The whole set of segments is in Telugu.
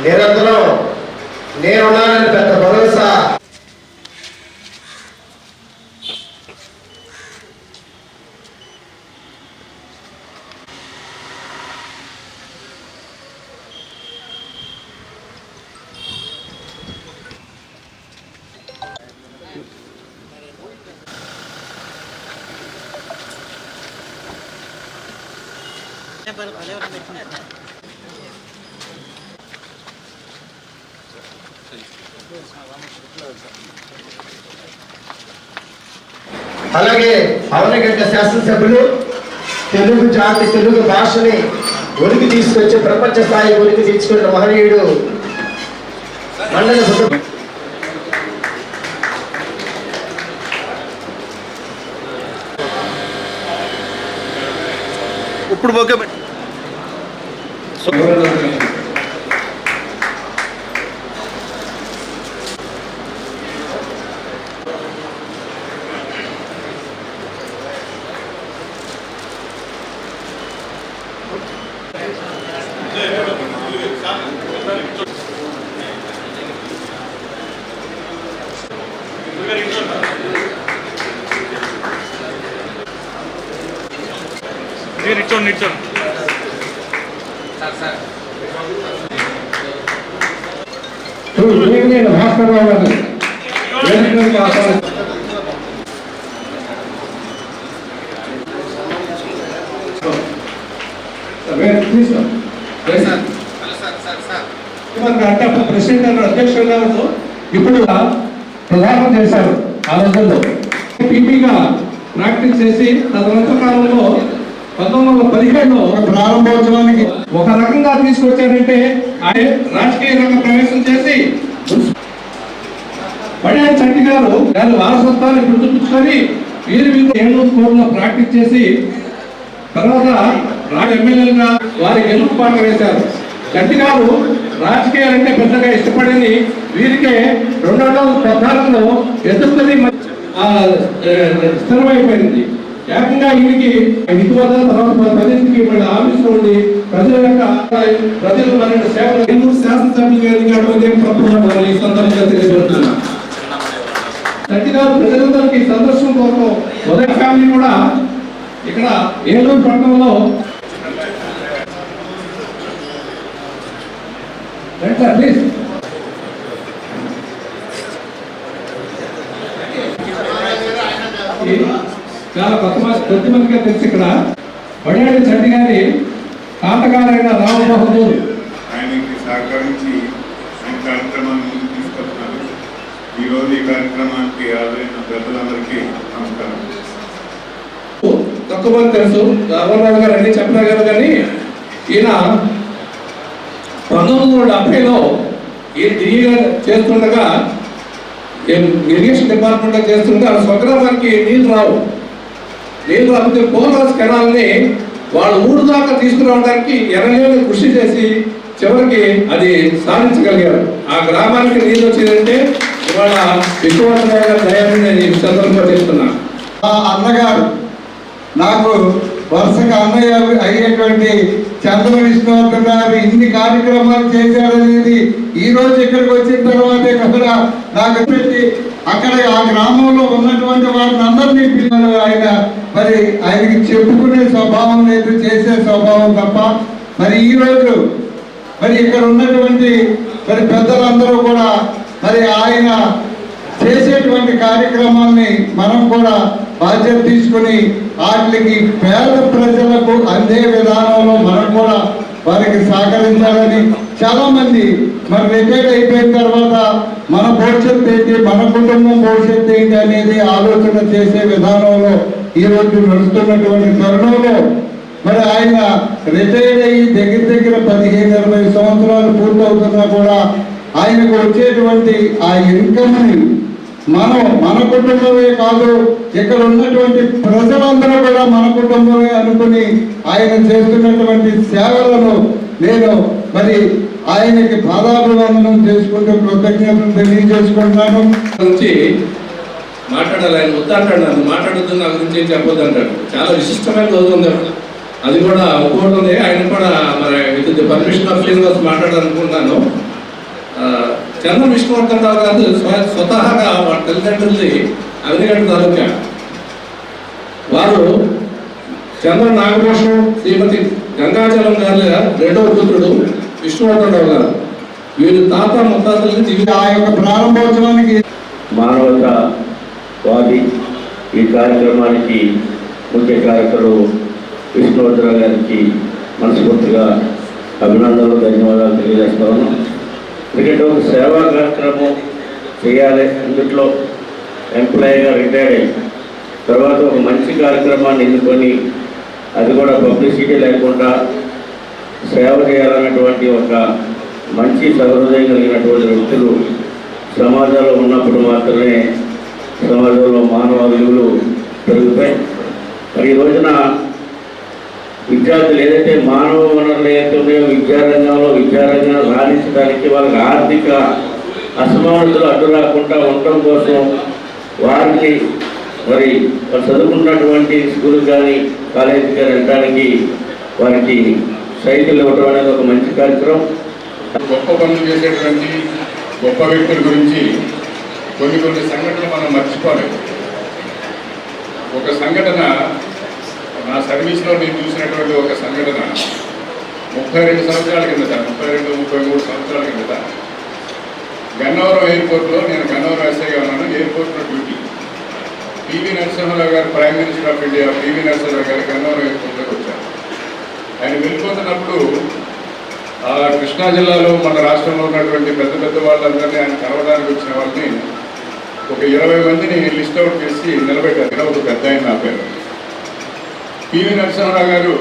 నిరంతరం నేనున్నానని పెద్ద భరోసా. అలాగే అవనగడ్డ శాసనసభ్యులు తెలుగు జాతి తెలుగు భాషని ఉనికి తీసుకొచ్చి ప్రపంచ స్థాయి ఉనికి తీసుకున్న మహనీయుడు మండల ఇప్పుడు ఓకే. నిల్చోండి. భాస్కర్రావు గారు ప్రెసిడెంట్ అన్నారు, అధ్యక్షుడు గారు ఇప్పుడు ప్రధానం చేశారు. ఆ రోజుల్లో పీపీగా ప్రాక్టీస్ చేసి తదనంతర కాలంలో 1917లో ప్రారంభోత్సవానికి ఒక రకంగా తీసుకొచ్చారంటే ఆయన రాజకీయ రంగ ప్రవేశం చేసి పడియాడి చంటి గారు దాని వారసత్వాన్ని గుర్తుపుచ్చుకొని వీరి ఏలూరు స్కూల్లో ప్రాక్టీస్ చేసి తర్వాత ఎమ్మెల్యేలుగా వారి గెలుపు పాట వేశారు. చంటి గారు రాజకీయాలంటే పెద్దగా ఇష్టపడని వీరికే 2014లో ఎదుర్కొని స్థిరమైపోయింది. ఏకంగా ఈయనకి ఇటీవల తర్వాత ప్రజలకి ఆఫీసులో ఉండి ప్రజల యొక్క ప్రజలు మన సేవలు శాసనసభ్యులుగా ఎదిగాడు ఈ సందర్భంగా తెలియజేస్తున్నా. చంటి గారు ప్రజలందరికీ సందర్శన కోసం ఉదయ ఫ్యామిలీ కూడా ఇక్కడ ఏలూరు పట్టణంలో ప్లీజ్ చాలా కొద్ది మందిగా తెలిసి ఇక్కడ పడియాడి చంటి గారి తాతగారైన రామ్ బహదూర్ ఆయనకి సహకరించి ఆయన కార్యక్రమాన్ని ముందుకు తీసుకొస్తున్నారు. ఈరోజు ఈ కార్యక్రమానికి హాజరైన పెద్దలందరికీ నమస్కారం. తక్కువ మంది తెలుసు, రామారావు గారు అన్ని చెప్పగలరు కానీ ఈయన 1970లో ఈయన డిఈగా చేస్తుండగా ఇరిగేషన్ డిపార్ట్మెంట్ లో చేస్తుంటే ఆ స్వగ్రామానికి నీళ్లు రాకపోతే పోలాస్ కెనాల్ని వాళ్ళ ఊరు దాకా తీసుకురావడానికి ఎనలేని కృషి చేసి చివరికి అది సాధించగలిగారు. ఆ గ్రామానికి నీళ్ళు వచ్చిందంటే ఇవాళ విశ్వనాథరావు గారి దయాన్ని నేను ఈ సందర్భంగా చెప్తున్నాను. అన్నగారు నాకు వరుసగా అన్నయ్య అయ్యేటువంటి చంద్ర విష్ణువర్ధన్ గారు ఇన్ని కార్యక్రమాలు చేశారనేది ఈ రోజు ఇక్కడికి వచ్చిన తర్వాతే కదా నాకు పెట్టి అక్కడ ఆ గ్రామంలో ఉన్నటువంటి వారిని అందరినీ పిల్లలు ఆయన మరి ఆయనకి చెప్పుకునే స్వభావం లేదు, చేసే స్వభావం తప్ప. మరి ఈ రోజు మరి ఇక్కడ ఉన్నటువంటి మరి పెద్దలందరూ కూడా మరి ఆయన చేసేటువంటి కార్యక్రమాన్ని మనం కూడా బాధ్యత తీసుకుని వాటికి పేద ప్రజలకు అందే విధానంలో మనం కూడా వారికి సహకరించాలని చాలా మంది మరి రిటైర్ అయిపోయిన తర్వాత మన భవిష్యత్తు ఏంటి, మన కుటుంబం భవిష్యత్తు ఏంటి అనేది ఆలోచన చేసే విధానంలో ఈరోజు నడుస్తున్నటువంటి తరుణంలో మరి ఆయన రిటైర్ అయ్యి దగ్గర 15-20 సంవత్సరాలు పూర్తవుతున్నా కూడా ఆయనకు వచ్చేటువంటి ఆ ఇన్కమ్ని మన కుటుంబమే కాదు ఇక్కడ ఉన్నటువంటి ప్రజలందరూ కూడా మన కుటుంబమే అనుకుని ఆయన చేస్తున్నటువంటి సేవలను నేను మరి ఆయనకి పాదాభివందనం చేసుకుంటూ కృతజ్ఞతలు తెలియజేసుకుంటున్నాను. మాట్లాడాలి, ఆయన వద్దంటాడు, నన్ను మాట్లాడొద్దు, నా గురించి ఏం చెప్పొద్దు అంటాడు. చాలా విశిష్టమైన రోజు ఉంది, అది కూడా ఒప్పుకోవడం. ఆయన కూడా మరి with the permission of Srinivas మాట్లాడాలనుకుంటున్నాను. చంద్ర విష్ణువర్ధన్ రావు గారు స్వతహాగా వాళ్ళ తల్లిదండ్రులది అవినిగడ్డ తాలూకా. వారు చంద్ర నాగభూషణం శ్రీమతి గంగాచలం గారి రెండవ పుత్రుడు విష్ణువర్ధన్ రావు గారు. వీరు తాత ముత్తాతల్ని దివి ఆ యొక్క ప్రారంభోత్సవానికి మానవతావాది ఈ కార్యక్రమానికి ముఖ్య కార్యక్రమం విష్ణువర్ధన్ గారికి మనస్ఫూర్తిగా అభినందనలు, ధన్యవాదాలు తెలియజేస్తాను. ఎందుకంటే ఒక సేవా కార్యక్రమం చేయాలి, అందుట్లో ఎంప్లాయీగా రిటైర్డ్ అయ్యి తర్వాత ఒక మంచి కార్యక్రమాన్ని ఎన్నుకొని అది కూడా పబ్లిసిటీ లేకుండా సేవ చేయాలన్నటువంటి ఒక మంచి సహృదయం కలిగినటువంటి వ్యక్తులు సమాజంలో ఉన్నప్పుడు మాత్రమే సమాజంలో మానవ విలువలు పెరుగుతాయి. మరి ఈ రోజున విద్యార్థులు ఏదైతే మానవ వనరులు ఏదైతే ఉన్నాయో విద్యారంగంలో రాణించడానికి వాళ్ళకి ఆర్థిక అసమానతలు అడ్డు రాకుండా ఉండటం కోసం వారిని మరి వాళ్ళు చదువుకున్నటువంటి స్కూల్ కానీ కాలేజీ కానీ వెళ్ళడానికి వారికి సైకిల్ ఇవ్వడం అనేది ఒక మంచి కార్యక్రమం. గొప్ప పనులు చేసేటువంటి గొప్ప వ్యక్తుల గురించి కొన్ని సంఘటనలు మనం మర్చిపోలేదు. ఒక సంఘటన నా సర్వీస్లో నేను చూసినటువంటి ఒక సంఘటన 32 సంవత్సరాల కిందట, 33 సంవత్సరాల కిందట గన్నవరం ఎయిర్పోర్ట్లో, నేను గన్నవరం ఎస్ఐగా ఉన్నాను, ఎయిర్పోర్ట్లో డ్యూటీ. పివి నరసింహారావు గారు prime minister of India, P V Narasimharao గారు గన్నవరం ఎయిర్పోర్ట్లోకి వచ్చారు. ఆయన వెళ్ళిపోతున్నప్పుడు కృష్ణా జిల్లాలో మన రాష్ట్రంలో ఉన్నటువంటి పెద్ద వాళ్ళందరినీ ఆయన కలవడానికి వచ్చిన వాళ్ళని ఒక 20 మందిని లిస్ట్ అవుట్ చేసి నిలబెట్టారు. ఒక పెద్ద ఆయన నా పేరు. పివి నరసింహారావు గారు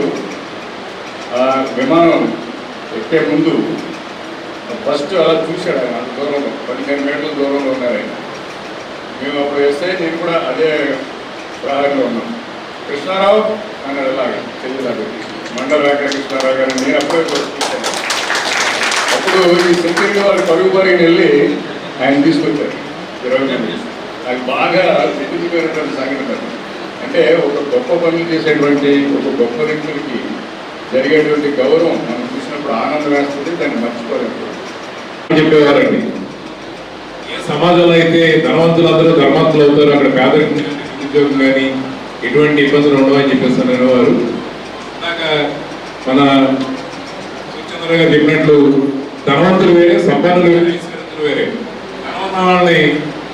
విమానం ఎక్కే ముందు ఫస్ట్ అలా చూశాడు. ఆయన అంత దూరంలో 15 మీటర్ల దూరంలో ఉన్నారు ఆయన. మేము అప్పుడు వేస్తే నేను కూడా అదే ప్రహారంలో ఉన్నాం. కృష్ణారావు అన్నాడు అలాగే చెల్లిలాగా మండల వెంకట కృష్ణారావు గారు. నేను అప్పుడే చూశాను. అప్పుడు ఈ సెక్యూరిటీ వాళ్ళు పరుగు వెళ్ళి ఆయన తీసుకొచ్చారు 20 మంది. అది బాగా గుర్తుండిపోయినటువంటి సంఘటన. అంటే ఒక గొప్ప పనులు చేసేటువంటి ఒక గొప్ప వ్యక్తులకి జరిగేటువంటి గౌరవం మనం చూసినప్పుడు ఆనందం వేస్తుంది, దాన్ని మర్చిపోలేదు చెప్పేవారండి. ఏ సమాజంలో అయితే ధనవంతులందరూ ధర్మంతులు అవుతారు, అక్కడ పేదరికం ఉద్యోగం కానీ ఎటువంటి ఇబ్బందులు ఉండవని చెప్పేస్తున్నారు వారు. మన సూచంద్ర గారు చెప్పినట్లు ధనవంతులు వేరే, సంపన్నులు వేరే, ఈశ్వరంతులు వేరే. ధనవంతులని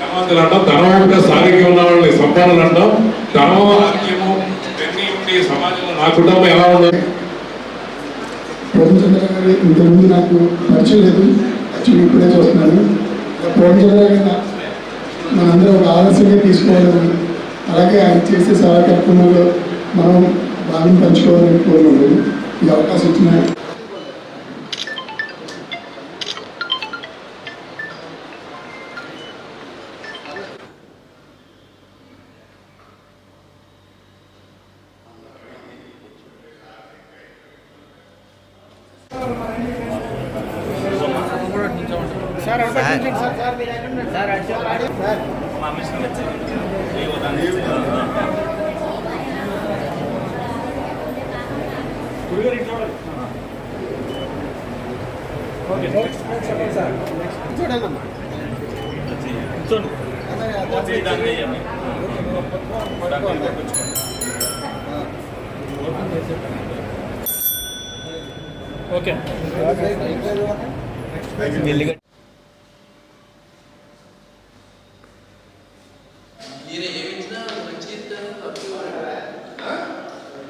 ధనవంతులు అంటాం, ధనం ప్లస్ ఆరోగ్యం ఉన్న వాళ్ళని సంపన్నులు అంటాం. ధనం, ఆరోగ్యము ఇవన్నీ ఉండి సమాజంలో నా కుటుంబం ఎలా ఉండదు. పూర్ణచంద్ర గారు ఇంతకుముందు నాకు పరిచయం లేదు, యాక్చువల్లీ ఇప్పుడే చూస్తున్నాను. పూర్ణచంద్ర గారిని మనందరూ ఒక ఆదర్శంగా తీసుకోవాలని, అలాగే ఆయన చేసే సేవా కార్యక్రమంలో మనం భాగం పంచుకోవాలని కోరుకుంటున్నాను. ఈ అవకాశం ఇచ్చిన ఓకే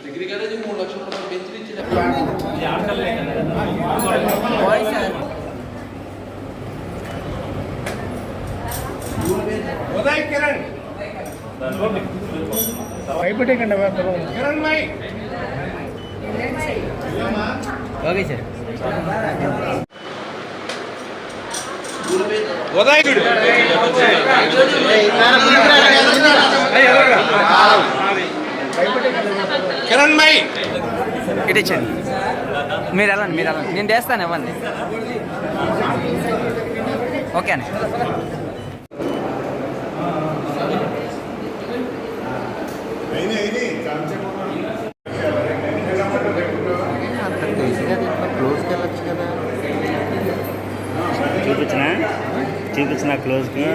డిగ్రీ కాలేజీ 3 లక్షల రూపాయలు పెంచి ఇచ్చిన భయపెట్టేకండి కిరణ్ మై. Okay sir. ఉదయకుడు కిరణ్ మై ఇటు ఇచ్చండి. మీరు వెళ్ళండి, నేను చేస్తాను, ఇవ్వండి. ఓకే అండి. క్లోజ్కి వెళ్ళచ్చు కదా. చూపించిన క్లోజ్కి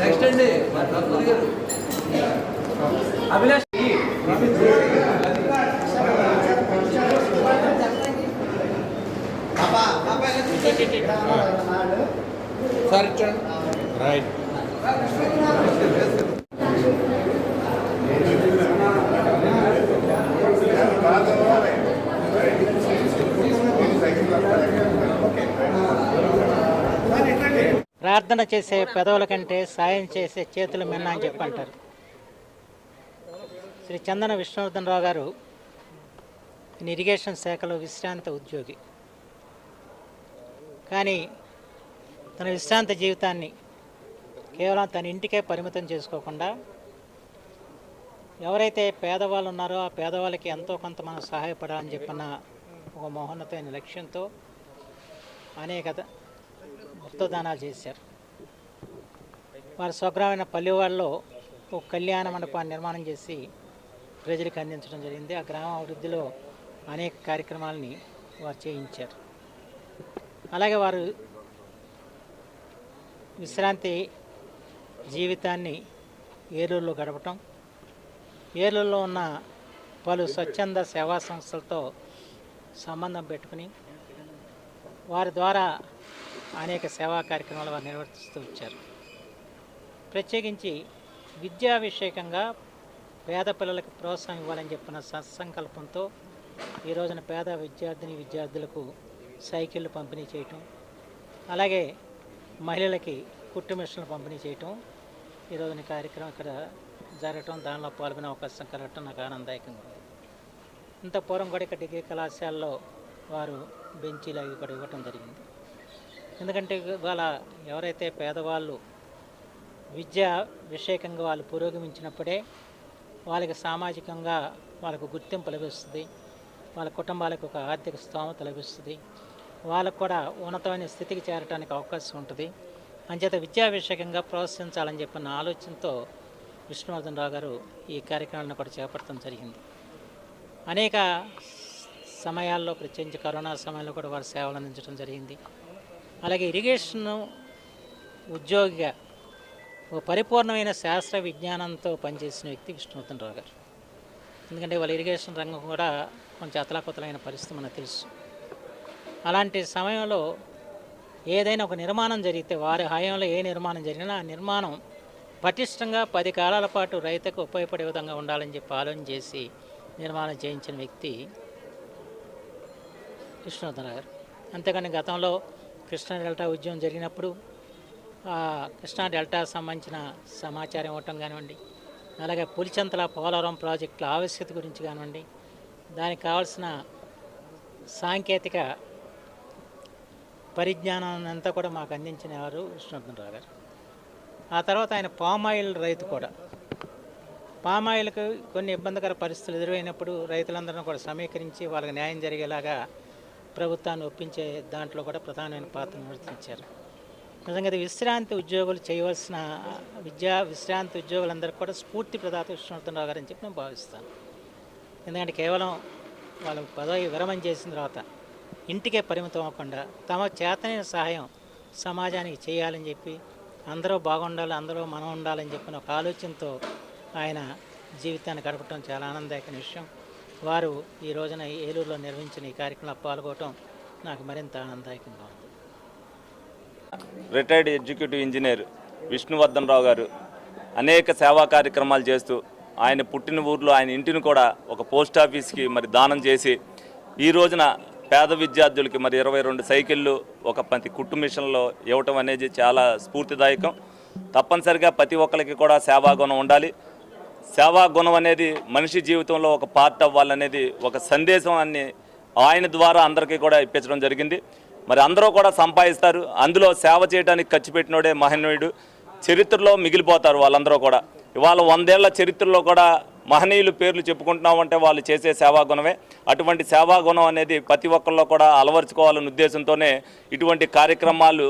నెక్స్ట్ అండి అభిలాష్ సార్ ఇచ్చండి రైట్ ప్రార్థన చేసే పెదవుల కంటే సాయం చేసే చేతులు మిన్న అని చెప్పంటారు. శ్రీ చందన విష్ణువర్ధనరావు గారు ఇరిగేషన్ శాఖలో విశ్రాంత ఉద్యోగి. కానీ తన విశ్రాంత జీవితాన్ని కేవలం తన ఇంటికే పరిమితం చేసుకోకుండా ఎవరైతే పేదవాళ్ళు ఉన్నారో ఆ పేదవాళ్ళకి ఎంతో కొంత మనం సహాయపడాలని చెప్పిన ఒక మహోన్నతమైన లక్ష్యంతో అనేక రక్తదానాలు చేశారు. వారి స్వగ్రామైన పల్లెవాళ్ళలో ఒక కళ్యాణ మండపాన్ని నిర్మాణం చేసి ప్రజలకు అందించడం జరిగింది. ఆ గ్రామ అభివృద్ధిలో అనేక కార్యక్రమాలని వారు చేయించారు. అలాగే వారు విశ్రాంతి జీవితాన్ని ఏలూరులో గడపటం, ఏలూరులో ఉన్న పలు స్వచ్ఛంద సేవా సంస్థలతో సంబంధం పెట్టుకుని వారి ద్వారా అనేక సేవా కార్యక్రమాలు వారు నిర్వర్తిస్తూ వచ్చారు. ప్రత్యేకించి విద్యా విషయకంగా పేద పిల్లలకు ప్రోత్సాహం ఇవ్వాలని చెప్పిన సత్సంకల్పంతో ఈ రోజున పేద విద్యార్థులకు సైకిళ్ళు పంపిణీ చేయటం, అలాగే మహిళలకి కుట్టు మిషన్లు పంపిణీ చేయటం ఈ రోజున కార్యక్రమం ఇక్కడ జరగటం, దానిలో పాల్గొనే అవకాశం కలగటం నాకు ఆనందదాయకంగా ఉంది. ఇంత పూర్వం కూడా ఇక్కడ డిగ్రీ కళాశాలలో వారు బెంచీలు అవి కూడా ఇవ్వటం జరిగింది. ఎందుకంటే ఇవాళ ఎవరైతే పేదవాళ్ళు విద్యా విషయకంగా వాళ్ళు పురోగమించినప్పుడే వాళ్ళకి సామాజికంగా వాళ్ళకు గుర్తింపు లభిస్తుంది, వాళ్ళ కుటుంబాలకు ఒక ఆర్థిక స్తోమత లభిస్తుంది, వాళ్ళకు కూడా ఉన్నతమైన స్థితికి చేరడానికి అవకాశం ఉంటుంది. అంచేత విద్యా విషయకంగా ప్రోత్సహించాలని చెప్పిన ఆలోచనతో విష్ణువర్ధనరావు గారు ఈ కార్యక్రమాలను కూడా చేపట్టడం జరిగింది. అనేక సమయాల్లో ప్రత్యేకించి కరోనా సమయంలో కూడా వారు సేవలు అందించడం జరిగింది. అలాగే ఇరిగేషన్ ఉద్యోగిగా ఒక పరిపూర్ణమైన శాస్త్ర విజ్ఞానంతో పనిచేసిన వ్యక్తి విష్ణువర్ధనరావు గారు. ఎందుకంటే వాళ్ళ ఇరిగేషన్ రంగం కూడా కొంచెం అతలాకుతలైన పరిస్థితి మనకు తెలుసు. అలాంటి సమయంలో ఏదైనా ఒక నిర్మాణం జరిగితే వారి హయాంలో ఏ నిర్మాణం జరిగినా ఆ నిర్మాణం పటిష్టంగా 10 కాలాల పాటు రైతుకు ఉపయోగపడే విధంగా ఉండాలని చెప్పి ఆలోచన చేసి నిర్మాణం చేయించిన వ్యక్తి విష్ణువర్ధనరావు గారు. అంతేకాని గతంలో కృష్ణా డెల్టా ఉద్యమం జరిగినప్పుడు కృష్ణా డెల్టా సంబంధించిన సమాచారం ఇవ్వటం కానివ్వండి, అలాగే పులిచెంతల పోలవరం ప్రాజెక్టుల ఆవశ్యకత గురించి కానివ్వండి, దానికి కావాల్సిన సాంకేతిక పరిజ్ఞానాన్ని అంతా కూడా మాకు అందించిన వారు విష్ణువర్ధనరావు గారు. ఆ తర్వాత ఆయన పామాయిల్ రైతు కూడా. పామాయిల్కి కొన్ని ఇబ్బందికర పరిస్థితులు ఎదురైనప్పుడు రైతులందరినీ కూడా సమీకరించి వాళ్ళకి న్యాయం జరిగేలాగా ప్రభుత్వాన్ని ఒప్పించే దాంట్లో కూడా ప్రధానమైన పాత్ర నిర్వర్తించారు. నిజంగా విశ్రాంతి ఉద్యోగులు చేయవలసిన విశ్రాంతి ఉద్యోగులందరికీ కూడా స్ఫూర్తి ప్రదాత విష్ణువర్ధనరావు గారు అని చెప్పి నేను భావిస్తాను. ఎందుకంటే కేవలం వాళ్ళు పదవి విరమణ చేసిన తర్వాత ఇంటికే పరిమితం అవ్వకుండా తమ చేతనైన సహాయం సమాజానికి చేయాలని చెప్పి అందరూ బాగుండాలి, అందరూ మనం ఉండాలని చెప్పిన ఒక ఆలోచనతో ఆయన జీవితాన్ని గడపడం చాలా ఆనందదాయకమైన విషయం. వారు ఈ రోజున ఏలూరులో నిర్వహించిన ఈ కార్యక్రమంలో పాల్గొనడం నాకు మరింత ఆనందదాయకంగా ఉంది. రిటైర్డ్ ఎగ్జిక్యూటివ్ ఇంజనీర్ విష్ణువర్ధనరావు గారు అనేక సేవా కార్యక్రమాలు చేస్తూ ఆయన పుట్టిన ఊర్లో ఆయన ఇంటిని కూడా ఒక పోస్ట్ ఆఫీస్కి మరి దానం చేసి ఈ రోజున పేద విద్యార్థులకి మరి 22 సైకిళ్ళు, ఒక 10 కుట్టు మిషన్లు ఇవ్వటం అనేది చాలా స్ఫూర్తిదాయకం. తప్పనిసరిగా ప్రతి ఒక్కరికి కూడా సేవాగుణం ఉండాలి. సేవాగుణం అనేది మనిషి జీవితంలో ఒక పార్ట్ అవ్వాలనేది ఒక సందేశం అని ఆయన ద్వారా అందరికీ కూడా ఇప్పించడం జరిగింది. మరి అందరూ కూడా సంపాదిస్తారు, అందులో సేవ చేయడానికి ఖర్చు పెట్టినోడే మహనీయుడు, చరిత్రలో మిగిలిపోతారు వాళ్ళందరూ కూడా. ఇవాళ 100 ఏళ్ల చరిత్రలో కూడా మహనీయులు పేర్లు చెప్పుకుంటున్నామంటే వాళ్ళు చేసే సేవాగుణమే. అటువంటి సేవాగుణం అనేది ప్రతి ఒక్కరిలో కూడా అలవర్చుకోవాలనే ఉద్దేశంతోనే ఇటువంటి కార్యక్రమాలు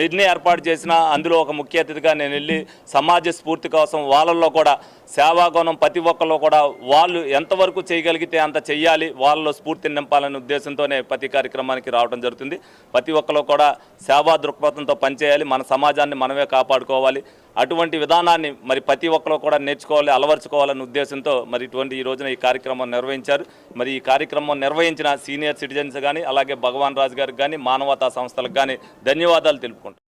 ఎన్ని ఏర్పాటు చేసినా అందులో ఒక ముఖ్య అతిథిగా నేను వెళ్ళి సమాజ స్ఫూర్తి కోసం వాళ్ళల్లో కూడా సేవాగుణం ప్రతి ఒక్కరిలో కూడా వాళ్ళు ఎంతవరకు చేయగలిగితే అంత చెయ్యాలి, వాళ్ళలో స్ఫూర్తిని నింపాలనే ఉద్దేశంతోనే ప్రతి కార్యక్రమానికి రావడం జరుగుతుంది. ప్రతి ఒక్కరు కూడా సేవా దృక్పథంతో పనిచేయాలి, మన సమాజాన్ని మనమే కాపాడుకోవాలి. అటువంటి విధానాన్ని మరి ప్రతి ఒక్కరు కూడా నేర్చుకోవాలి, అలవర్చుకోవాలనే ఉద్దేశంతో మరి ఇటువంటి ఈ రోజున ఈ కార్యక్రమం నిర్వహించారు. మరి ఈ కార్యక్రమం నిర్వహించిన సీనియర్ సిటిజన్స్ కానీ అలాగే భగవాన్ రాజు గారికి కానీ మానవతా సంస్థలకు కానీ ధన్యవాదాలు తెలుపుకుంటారు.